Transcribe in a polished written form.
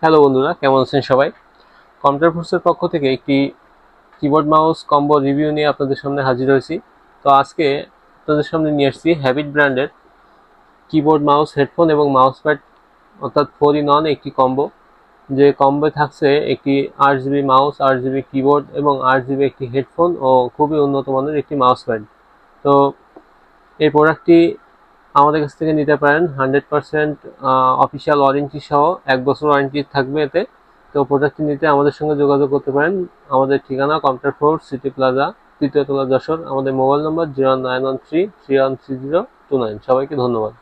Hello বন্ধুরা, কেমন আছেন সবাই? কম্পিউটার ফোর্সের পক্ষ থেকে একটি কিবোর্ড মাউস কম্বো রিভিউ নিয়ে আপনাদের সামনে হাজির হয়েছি। তো আজকে আপনাদের সামনে নিয়ে আসছি হ্যাবিট ব্র্যান্ডের কিবোর্ড মাউস হেডফোন এবং মাউস প্যাড, অর্থাৎ 4 in 1 একটি কম্বো। যে কম্বোয় থাকছে একটি 8 GB মাউস, 8 GB কিবোর্ড এবং 8 GB একটি হেডফোন ও খুবই উন্নত মানের একটি মাউস প্যাড। তো এই প্রোডাক্টটি আমাদের কাছ থেকে নিতে পারেন 100% অফিসিয়াল ওয়ারেন্টি সহ, 1 বছর ওয়ারেন্টি থাকবে এতে। তো প্রোডাক্টটি নিতে আমাদের সঙ্গে যোগাযোগ করতে পারেন। আমাদের ঠিকানা কম্পিউটার ফোর্স, সিটি প্লাজা, তৃতীয় তলা, যশোর। আমাদের মোবাইল নম্বর 0913 313029। সবাইকে ধন্যবাদ।